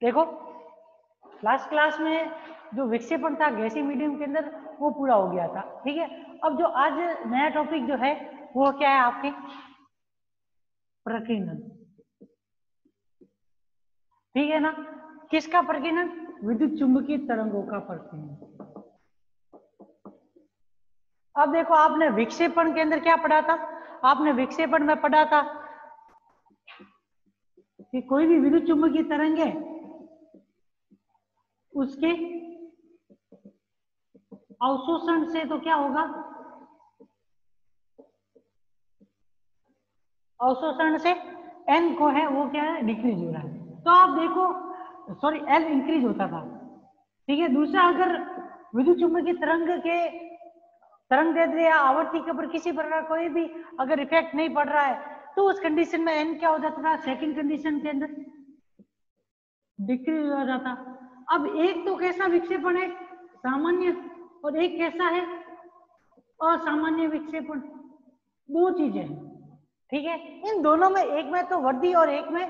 देखो last class में जो विक्षेपण था गैसीय मीडियम के अंदर वो पूरा हो गया था, ठीक है। अब जो आज नया टॉपिक जो है वो क्या है आपके, प्रकीर्णन, ठीक है ना। किसका प्रकीर्णन? विद्युत चुंबकीय तरंगों का प्रकीर्णन। अब देखो आपने विक्षेपण के अंदर क्या पढ़ा था, आपने विक्षेपण में पढ़ा था कि कोई भी विद्युत चुंबकीय तरंग है उसके अवशोषण से तो क्या होगा, अवशोषण से n को है वो क्या है, डिक्रीज हो रहा है। तो आप देखो सॉरी l इंक्रीज होता था, ठीक है। दूसरा अगर विद्युत चुंबकीय तरंग दैर्ध्य या आवर्ती के ऊपर किसी प्रकार कोई भी अगर इफेक्ट नहीं पड़ रहा है तो उस कंडीशन में n क्या हो जाता था, सेकंड कंडीशन के अंदर डिक्रीज हो जाता। अब एक तो कैसा विक्षेपण है, सामान्य, और एक कैसा है, असामान्य विक्षेपण। दो चीजें हैं, ठीक है। इन दोनों में एक में तो वर्दी और एक में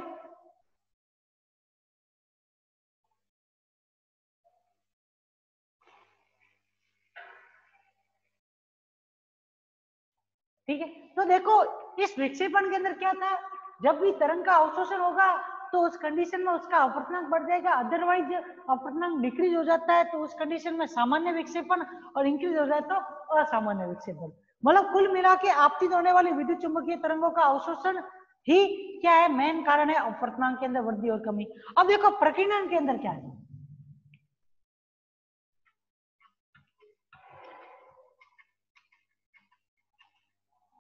ठीक है। तो देखो इस विक्षेपण के अंदर क्या था, जब भी तरंग का अवशोषण होगा तो उस कंडीशन में उसका अपवर्तनांक बढ़ जाएगा, अदरवाइज अपवर्तनांक डिक्रीज हो जाता है तो उस कंडीशन में सामान्य विक्षेपण, और इंक्रीज हो जाए तो असामान्य विक्षेपण। मतलब कुल मिला के आपतित होने वाली विद्युत चुंबकीय तरंगों का अवशोषण ही क्या है, मेन कारण है अपवर्तनांक के अंदर वृद्धि और कमी। अब देखो प्रकीर्णन के अंदर क्या है,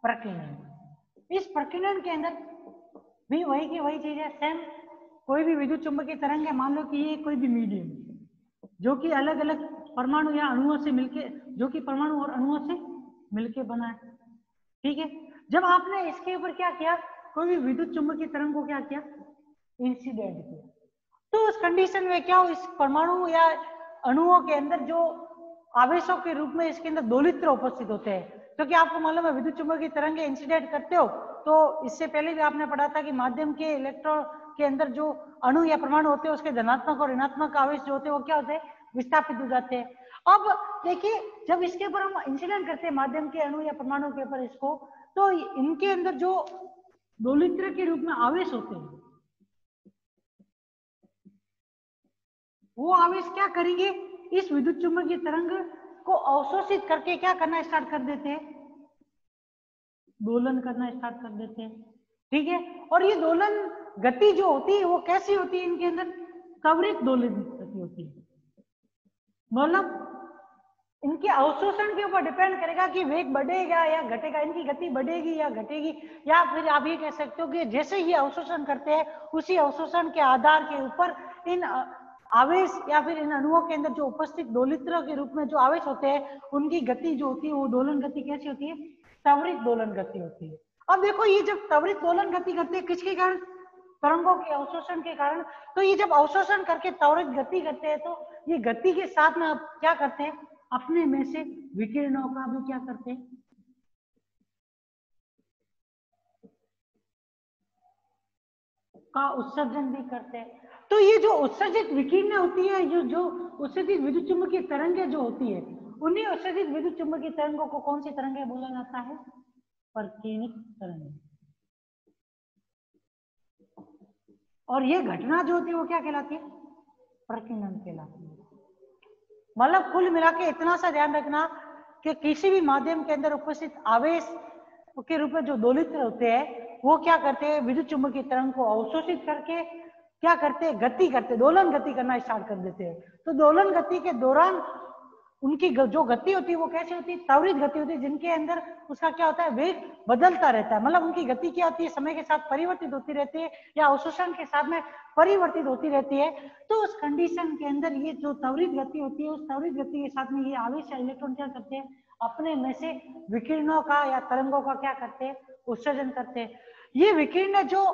प्रकीर्णन, इस प्रकीर्णन के अंदर भी वही की वही चीज है, सेम। कोई भी विद्युत चुंबकीय तरंग है, मान लो कि ये कोई भी मीडियम जो कि अलग अलग परमाणु या अणुओं से मिलके, जो कि परमाणु और अणुओं से मिलके बना है, ठीक है। जब आपने इसके ऊपर क्या किया, कोई भी विद्युत चुंबकीय तरंग को क्या किया, इंसिडेंट किया, तो उस कंडीशन में क्या हो, इस परमाणु या अणुओं के अंदर जो आवेशों के रूप में इसके अंदर दोलित्र उपस्थित होते हैं। तो क्या आपको मालूम है विद्युत चुंबकीय तरंग इंसिडेंट करते हो तो इससे पहले भी आपने पढ़ा था कि माध्यम के इलेक्ट्रॉन के अंदर जो अणु या परमाणु होते हैं उसके धनात्मक और ऋणात्मक आवेश जो होते हैं वो क्या होते हैं, विस्थापित हो जाते हैं। अब देखिए जब इसके ऊपर हम इंसिडेंट करते हैं माध्यम के अणु या परमाणु के ऊपर इसको, तो इनके अंदर जो दोलित्र के रूप में आवेश होते हैं वो आवेश क्या करेंगे, इस विद्युत चुंबकीय तरंग को अवशोषित करके क्या करना स्टार्ट कर देते हैं, दोलन करना स्टार्ट कर देते हैं, ठीक है। और ये दोलन गति जो होती है वो कैसी होती है, इनके अंदर त्वरित दोलन गति होती है। मतलब इनके अवशोषण के ऊपर डिपेंड करेगा कि वेग बढ़ेगा या घटेगा, इनकी गति बढ़ेगी या घटेगी, या फिर आप ये कह सकते हो कि जैसे ही अवशोषण करते हैं उसी अवशोषण के आधार के ऊपर इन आवेश या फिर इन अणुओं के अंदर जो उपस्थित दोलित्र के रूप में जो आवेश होते हैं उनकी गति जो होती है वो दोलन गति कैसी होती है, त्वरित दोलन गति होती है। अब देखो ये जब त्वरित दोलन गति करते हैं किसके कारण, तरंगों के अवशोषण के कारण। तो ये जब अवशोषण करके त्वरित गति करते हैं तो ये गति के साथ में आप क्या करते हैं, अपने में से विकिरणों का भी क्या करते हैं, का उत्सर्जन भी करते हैं। तो ये जो उत्सर्जित विकिरण होती है, जो उत्सर्जित विद्युत चुंबकीय तरंगें जो होती है, उन्हीं उत्सर्जित विद्युत चुंबकीय तरंगों को कौन सी तरंगें बोला जाता है, प्रकीर्णित तरंगें। और ये घटना जो होती है वो क्या कहलाती है, प्रकीर्णन कहलाती है। मतलब कुल मिला के इतना सा ध्यान रखना कि किसी भी माध्यम के अंदर उपस्थित आवेश के रूप में जो दोलित्र होते हैं वो क्या करते हैं, विद्युत चुंबकीय तरंग को अवशोषित करके क्या करते हैं, गति करते, दोलन गति करना स्टार्ट कर देते हैं। तो दोलन गति के दौरान उनकी जो गति होती है वो कैसी होती है, त्वरित गति होती है, जिनके अंदर उसका क्या होता है, वेग बदलता रहता है। मतलब उनकी गति क्या होती है, समय के साथ परिवर्तित होती रहती है या अवशोषण के साथ में परिवर्तित होती रहती है। तो उस कंडीशन के अंदर ये जो त्वरित गति होती है उस त्वरित गति के साथ में ये आवेश या इलेक्ट्रॉन क्या करते हैं, अपने में से विकिरणों का या तरंगों का क्या करते हैं, उत्सर्जन करते हैं। ये विकिरण जो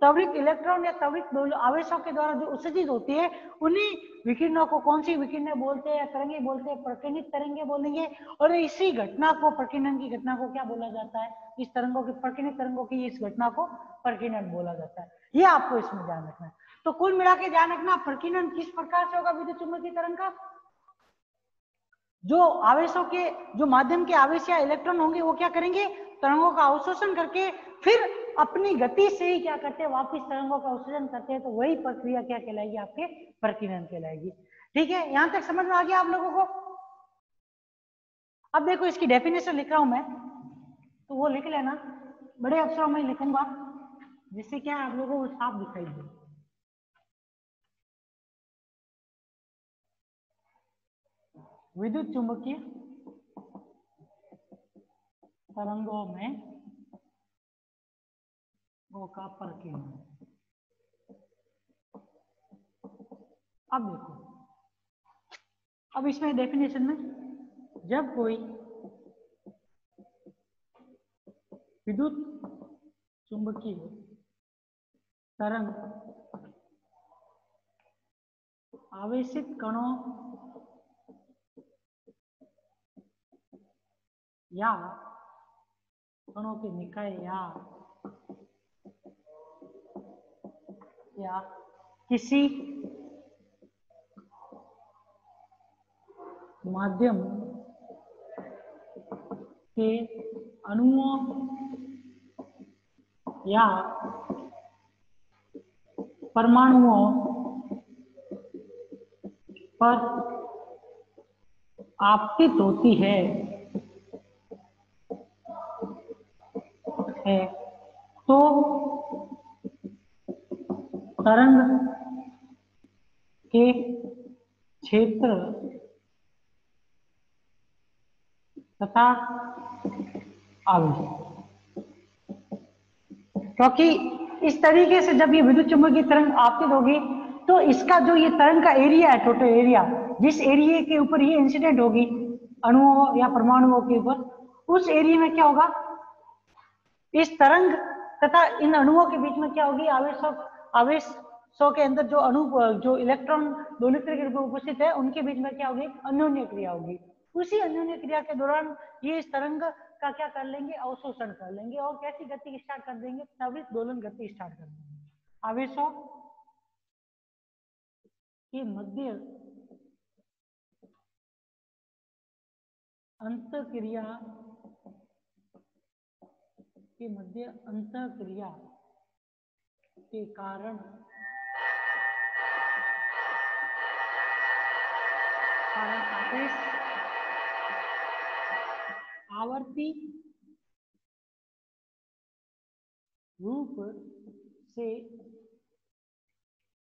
त्वरित इलेक्ट्रॉन या त्वरित आवेशों के द्वारा जो उत्सर्जित होती है उन्हीं विकिरणों को कौन सी विकिरणें बोलते हैं या तरंगे बोलते हैं, प्रकीर्णित तरंगे बोलेंगे। और इसी घटना को, प्रकीर्णन की घटना को क्या बोला जाता है, इस तरंगों की, प्रकीर्णित तरंगों की इस घटना को प्रकीर्णन बोला जाता है। ये आपको इसमें ध्यान रखना है। तो कुल मिला के ध्यान रखना, प्रकीर्णन किस प्रकार से होगा विद्युत चुम्बकीय तरंग का? जो आवेशों के, जो माध्यम के आवेश या इलेक्ट्रॉन होंगे वो क्या करेंगे, तरंगों का अवशोषण करके फिर अपनी गति से ही क्या करते हैं, वापस तरंगों का अवशोषण करते हैं। तो वही प्रक्रिया क्या कहलाएगी, आपके प्रकीर्णन कहलाएगी। ठीक है, यहां तक समझ में आ गया आप लोगों को? अब देखो इसकी डेफिनेशन लिख रहा हूं मैं, तो वो लिख लेना, बड़े अक्षरों में लिखूंगा जिससे क्या आप लोगों को साफ दिखाई दे। विद्युत चुंबकीय तरंगों में वो का प्रकीर्णन। अब देखो, अब इसमें डेफिनेशन में, जब कोई विद्युत चुंबकीय तरंग आवेशित कणों या कणों के निकाय या किसी माध्यम के अणुओं या परमाणुओं पर आपतित होती है तो तरंग के क्षेत्र तथा आवेश, क्योंकि इस तरीके से जब ये विद्युत चुंबकीय तरंग आपतित होगी तो इसका जो ये तरंग का एरिया है, टोटल एरिया, जिस एरिया के ऊपर ये इंसिडेंट होगी अणुओं या परमाणुओं के ऊपर, उस एरिया में क्या होगा, इस तरंग तथा इन अणुओं के बीच में क्या होगी, आवेशों के अंदर जो अणु, जो इलेक्ट्रॉन दोलित्र के रूप में उपस्थित है, उनके बीच में क्या होगी, अन्योन्य क्रिया होगी। उसी अन्योन्य क्रिया के दौरान ये इस तरंग का क्या कर लेंगे, अवशोषण कर लेंगे और कैसी गति स्टार्ट कर देंगे, त्वरित दोलन गति स्टार्ट कर देंगे। आवेशों के मध्य अंतःक्रिया के कारण आवेश आवर्ती रूप से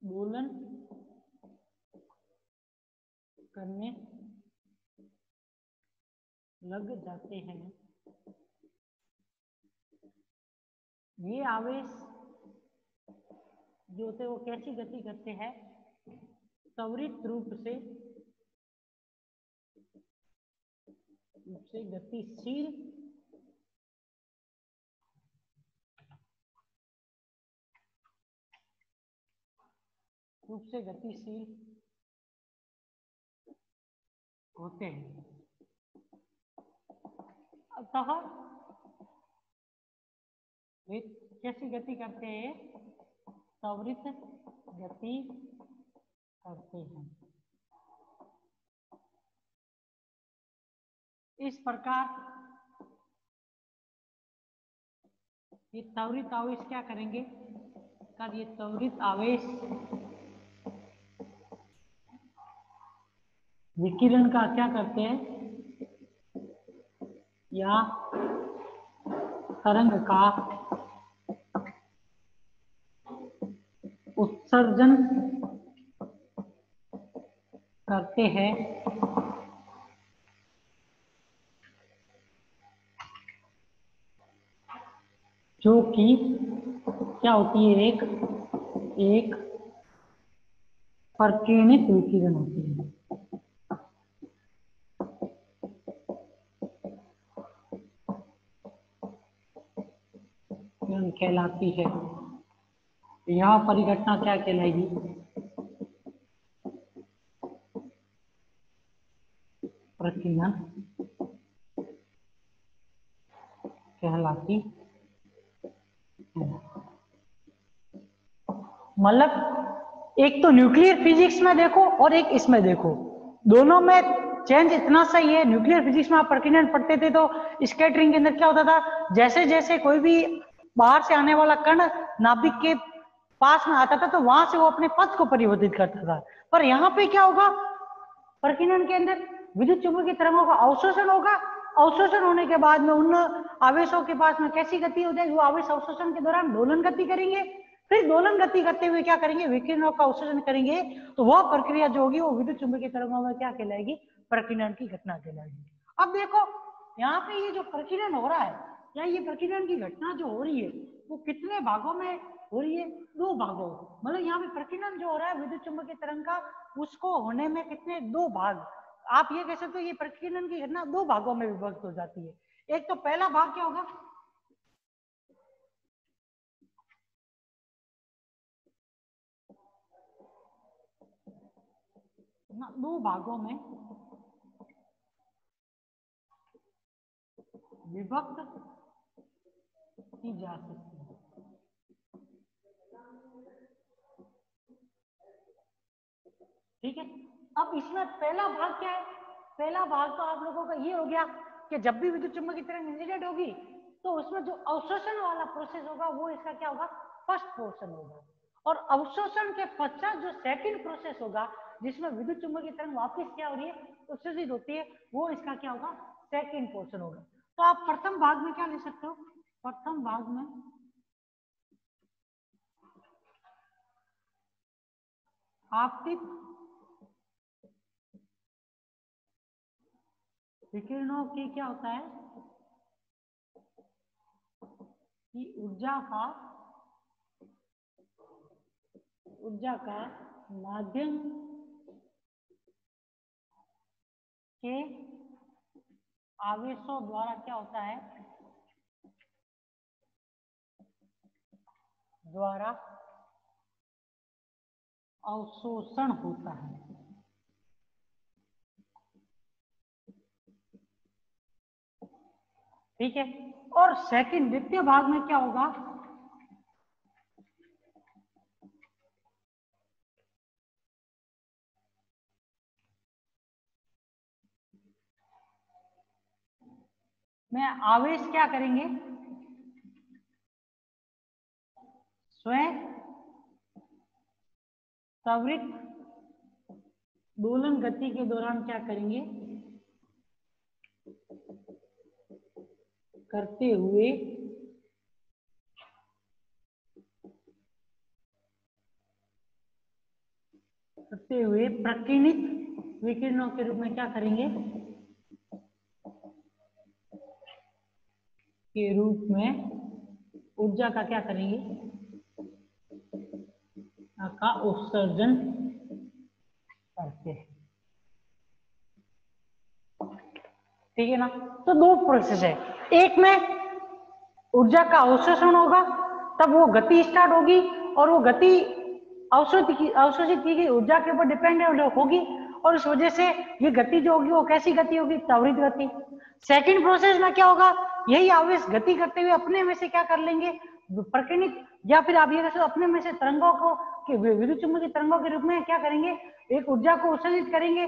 दोलन करने लग जाते हैं। ये आवेश जो होते हैं वो कैसी गति करते हैं, त्वरित रूप से गतिशील होते हैं। अतः वे कैसी गति करते हैं, त्वरित गति करते हैं। इस प्रकार ये त्वरित आवेश क्या करेंगे, तब ये त्वरित आवेश विकिरण का क्या करते हैं, या तरंग का उत्सर्जन करते हैं, जो कि क्या होती है, एक प्रकीर्णित विकिरण होती है। कहलाती है। यह परिघटना क्या कहलाएगी, प्रकीर्णन कहलाती है। मतलब एक तो न्यूक्लियर फिजिक्स में देखो और एक इसमें देखो, दोनों में चेंज इतना सही है। न्यूक्लियर फिजिक्स में आप प्रकीर्णन पढ़ते थे तो स्कैटरिंग के अंदर क्या होता था, जैसे जैसे कोई भी बाहर से आने वाला कण नाभिक के पास में आता था तो वहां से वो अपने पथ को परिवर्तित करता था। पर यहाँ पे क्या होगा, प्रकीर्णन के अंदर विद्युत चुंबकीय तरंगों का अवशोषण होगा। अवशोषण होने के बाद में उन आवेशों के पास में कैसी गति हो जाएगी, वो आवेश अवशोषण के दौरान दोलन गति करेंगे, फिर दोलन गति करते हुए क्या करेंगे, विकिरणों का अवशोषण करेंगे। तो वह प्रक्रिया जो होगी वो विद्युत चुंबकीय तरंगों में क्या कहलाएगी, प्रकीर्णन की घटना कहलाएगी। अब देखो यहाँ पे ये जो प्रकीर्णन हो रहा है या ये प्रकीर्णन की घटना जो हो रही है वो कितने भागों में हो रही है, दो भागों, मतलब यहाँ पे प्रकीर्णन जो हो रहा है विद्युत चुंबकीय तरंग का, उसको होने में कितने, दो भाग। आप ये कह सकते हो ये प्रकीर्णन की घटना दो भागों में विभक्त हो जाती है। एक तो पहला भाग क्या होगा, ना दो भागों में विभक्त की जा सकती है। ठीक है, अब इसमें पहला भाग क्या है, पहला भाग तो आप लोगों का ये हो गया कि जब भी विद्युत चुंबकीय तरंग इंसिडेंट होगी तो उसमें जो अवशोषण वाला प्रोसेस होगा वो इसका क्या होगा, फर्स्ट पोर्शन होगा। और अवशोषण के पश्चात जो सेकंड प्रोसेस होगा जिसमें विद्युत चुंबकीय तरंग वापस क्या हो रही है, उत्सर्जित होती है, वो इसका क्या होगा, सेकंड पोर्शन होगा। तो आप प्रथम भाग में क्या ले सकते हो, प्रथम भाग में आपतित विकिरणों की क्या होता है कि ऊर्जा का माध्यम के आवेशों द्वारा क्या होता है, द्वारा अवशोषण होता है। ठीक है, और सेकंड द्वितीय भाग में क्या होगा, में आवेश क्या करेंगे, स्वयं त्वरित दोलन गति के दौरान क्या करेंगे, करते हुए प्रकीर्णित विकिरणों के रूप में क्या करेंगे, के रूप में ऊर्जा का क्या करेंगे, का उत्सर्जन करते हैं। ठीक है ना, तो दो प्रोसेस है, एक में ऊर्जा का अवशोषण होगा तब वो गति स्टार्ट होगी और वो गति अवशोषित की गई ऊर्जा के ऊपर डिपेंडेंट होगी और इस वजह से ये गति जो होगी वो कैसी गति होगी, त्वरित गति। सेकंड प्रोसेस में क्या होगा, यही आवेश गति करते हुए अपने में से क्या कर लेंगे, प्रकीर्णित, या फिर आप ये कह सकते हो अपने में से तरंगों को विद्युत चुंबकीय तरंगों के रूप में क्या करेंगे, एक ऊर्जा को उत्सर्जित करेंगे।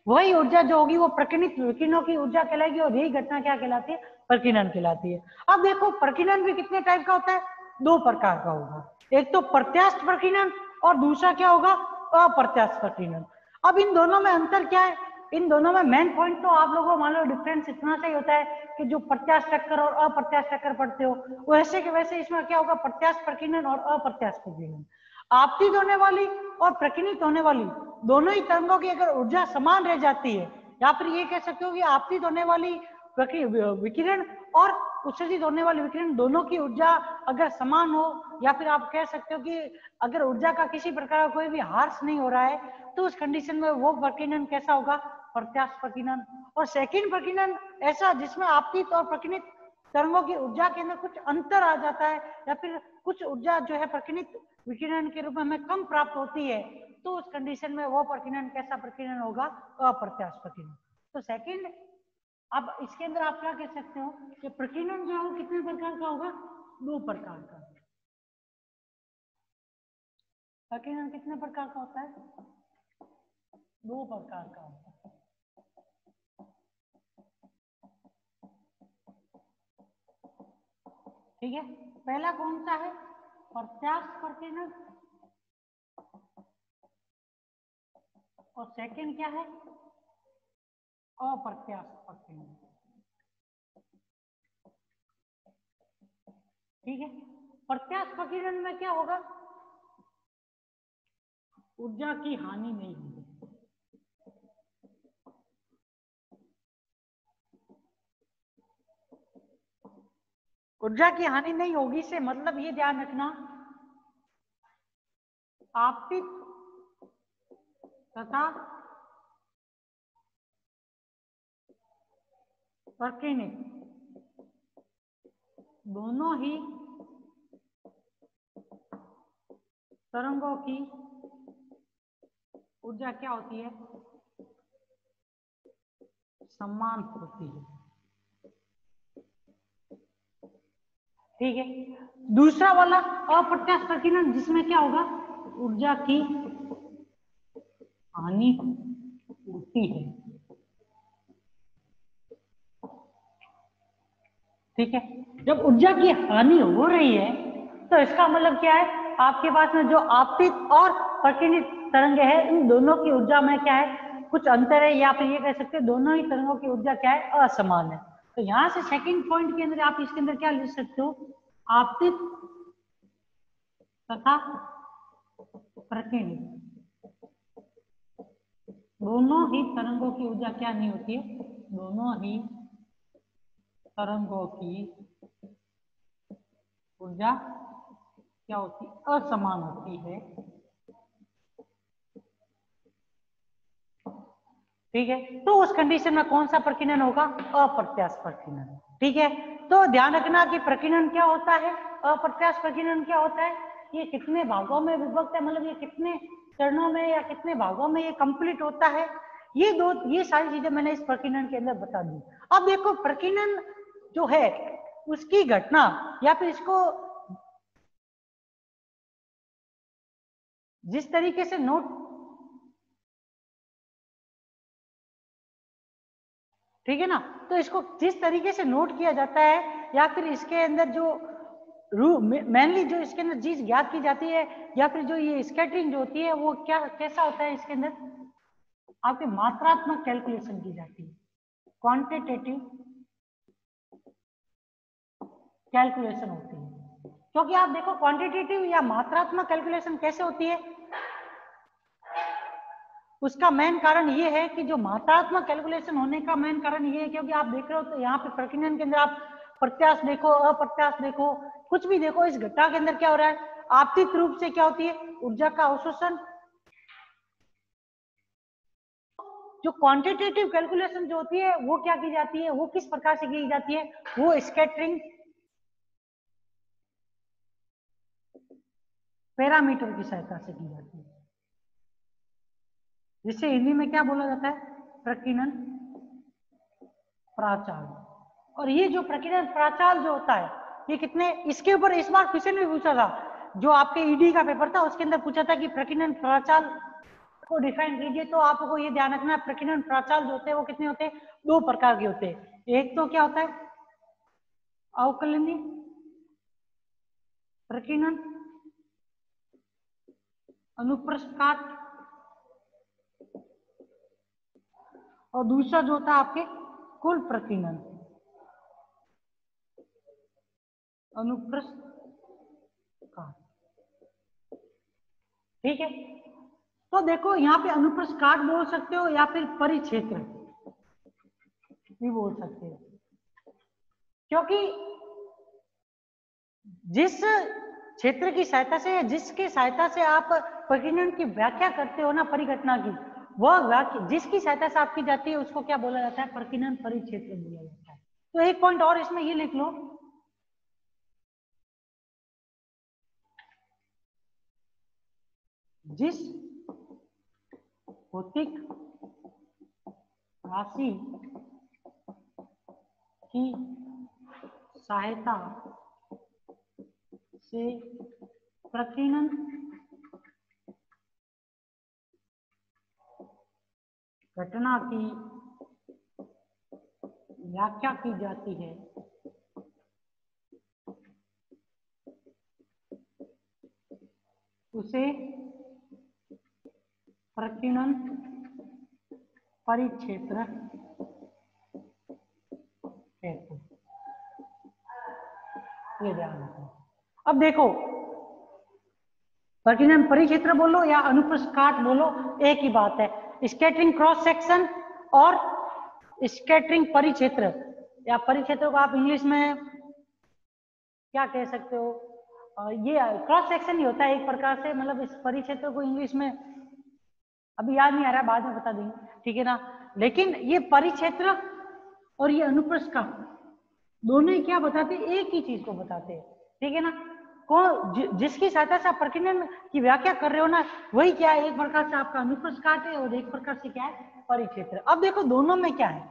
वही ऊर्जा जो होगी वो प्रकीर्णित विकिरणों की ऊर्जा कहलाएगी और यही घटना क्या कहलाती है, प्रकीर्णन कहलाती है। अब देखो प्रकीर्णन भी कितने टाइप का होता है, दो प्रकार का होगा, एक तो प्रत्यास्थ प्रकीर्णन और दूसरा क्या होगा, अप्रत्यास्थ प्रकीर्णन। अब इन दोनों में अंतर क्या है, इन दोनों में मेन पॉइंट तो आप लोगों मान लो डिफरेंस इतना सा ही होता है कि जो प्रत्यास्थ चक्कर और अप्रत्यास्थ चक्कर पढ़ते हो वैसे के वैसे इसमें क्या होगा, प्रत्यास्थ प्रकीर्णन और अप्रत्यास्थ प्रकीर्णन। आपतित होने वाली और प्रकीर्णित होने वाली दोनों ही तरंगों की अगर ऊर्जा समान रह जाती है, या फिर ये कह सकते हो कि आपतित होने वाली विकिरण और उत्सर्जित होने वाली विकिरण दोनों की ऊर्जा अगर समान हो, या फिर आप कह सकते हो कि अगर ऊर्जा का किसी प्रकार का कोई भी हार्स नहीं हो रहा है, तो उस कंडीशन में वो प्रकीर्णन कैसा होगा, प्रत्यास्थ प्रकीर्णन। और सेकंड प्रकीर्णन ऐसा जिसमें आपतित और प्रकीर्णित तरंगों की ऊर्जा के अंदर कुछ अंतर आ जाता है, या फिर कुछ ऊर्जा जो है प्रकीर्णित विकिरण के रूप में हमें कम प्राप्त होती है, तो उस कंडीशन में वो प्रकीर्णन कैसा प्रकीर्णन होगा, अप्रत्यास्थ प्रकीर्णन। तो सेकंड, अब इसके अंदर आप क्या कह सकते हो कि प्रकीर्णन जो है कितने प्रकार का होगा, दो प्रकार का। प्रकीर्णन कितने प्रकार का होता है? 2 प्रकार का होता है। ठीक है, पहला कौन सा है? प्रत्यास्थ प्रकीर्णन, और सेकंड क्या है? अप्रत्यास्थ प्रकीर्णन। ठीक है, प्रत्यास्थ प्रकीर्णन में क्या होगा? ऊर्जा की हानि नहीं होगी। ऊर्जा की हानि नहीं होगी से मतलब ये ध्यान रखना, आपतित तथा प्रकीर्णित दोनों ही तरंगों की ऊर्जा क्या होती है? समान होती है। ठीक है, दूसरा वाला अप्रत्यास्थ प्रकीर्णन जिसमें क्या होगा? ऊर्जा की हानि होती है। ठीक है, जब ऊर्जा की हानि हो रही है तो इसका मतलब क्या है? आपके पास में जो आपतित और प्रकीर्णित तरंगे हैं, इन दोनों की ऊर्जा में क्या है? कुछ अंतर है, या फिर ये कह सकते हैं दोनों ही तरंगों की ऊर्जा क्या है? असमान है। तो यहां से सेकंड पॉइंट के अंदर आप इसके अंदर क्या लिख सकते हो? आपतित तथा प्रकीर्णित दोनों ही तरंगों की ऊर्जा क्या नहीं होती है? दोनों ही तरंगों की ऊर्जा क्या होती? असमान होती है। ठीक है, तो उस कंडीशन में कौन सा प्रकीर्णन होगा? अप्रत्यास्थ प्रकीर्णन। ठीक है, तो ध्यान रखना कि प्रकीर्णन क्या होता है, अप्रत्यास्थ प्रकीर्णन क्या होता है, ये कितने भागों में विभक्त है, मतलब ये कितने चरणों में या कितने भागों में ये कंप्लीट होता है, ये सारी चीजें मैंने इस प्रकीर्णन के अंदर बता दी। अब देखो प्रकीर्णन जो है उसकी घटना या फिर इसको जिस तरीके से नोट, ठीक है ना, तो इसको जिस तरीके से नोट किया जाता है या फिर इसके अंदर जो मेनली जो इसके अंदर चीज ज्ञात की जाती है या फिर जो ये स्कैटरिंग जो होती है वो क्या कैसा होता है? इसके अंदर आपकी मात्रात्मक कैलकुलेशन की जाती है, क्वांटिटेटिव कैलकुलेशन होती है। क्योंकि आप देखो क्वांटिटेटिव या मात्रात्मक कैलकुलेशन कैसे होती है, उसका मेन कारण ये है कि जो मात्रात्मक कैलकुलेशन होने का मेन कारण ये है क्योंकि आप देख रहे हो तो यहाँ पे प्रकीर्णन के अंदर आप प्रत्यास्थ देखो, अप्रत्यास्थ देखो, कुछ भी देखो, इस घटना के अंदर क्या हो रहा है? आपतित रूप से क्या होती है? ऊर्जा का अवशोषण। जो क्वांटिटेटिव कैलकुलेशन जो होती है वो क्या की जाती है? वो किस प्रकार से की जाती है? वो स्कैटरिंग पैरामीटर की सहायता से की जाती है, जिसे हिंदी में क्या बोला जाता है? प्रकीर्णन प्राचाल। और ये जो प्रकीर्णन प्राचाल जो होता है ये कितने, इसके ऊपर इस बार क्वेश्चन भी पूछा था, जो आपके ईडी का पेपर था उसके अंदर पूछा था कि प्रकीर्णन प्राचाल को डिफाइन कीजिए। तो आपको ये ध्यान रखना प्रकीर्णन प्राचाल जो होते हैं वो कितने होते हैं? 2 प्रकार के होते हैं। एक तो क्या होता है? अवकलनीय प्रकीर्णन, अनुप्रस्थ काट, और दूसरा जो होता है आपके कुल प्रकीर्णन, अनुप्रस्थ काट। ठीक है, तो देखो यहाँ पे अनुप्रस्थ काट बोल सकते हो या फिर परिक्षेत्र भी बोल सकते हो, क्योंकि जिस क्षेत्र की सहायता से, जिसकी सहायता से आप प्रकीर्णन की व्याख्या करते हो ना परिघटना की, वह व्याख्या जिसकी सहायता से आपकी जाती है उसको क्या बोला जाता है? प्रकीर्णन परिक्षेत्र बोला जाता है। तो एक पॉइंट और इसमें ये लिख लो, जिस भौतिक राशि की सहायता से प्रकीर्णन घटना की व्याख्या की जाती है उसे प्रकीर्णन परिक्षेत्र कहते हैं। ये ध्यान रखना। अब देखो, प्रकीर्णन परिक्षेत्र बोलो या अनुप्रस्थ काट बोलो, एक ही बात है। स्कैटरिंग क्रॉस सेक्शन और स्कैटरिंग परिक्षेत्र, या परिक्षेत्र को आप इंग्लिश में क्या कह सकते हो, ये क्रॉस सेक्शन ही होता है एक प्रकार से। मतलब इस परिक्षेत्र को इंग्लिश में अभी याद नहीं आ रहा, बाद में बता देंगे, ठीक है ना। लेकिन ये परिक्षेत्र और ये अनुप्रस्थ काट दोनों ही क्या बताते हैं, एक ही चीज को बताते हैं, ठीक है ना। जिसकी सहायता से आप प्रकीर्णन की व्याख्या कर रहे हो ना, वही क्या है, एक प्रकार से आपका अनुप्रस्थ काट है और एक प्रकार से क्या है, परिक्षेत्र। अब देखो दोनों में क्या है,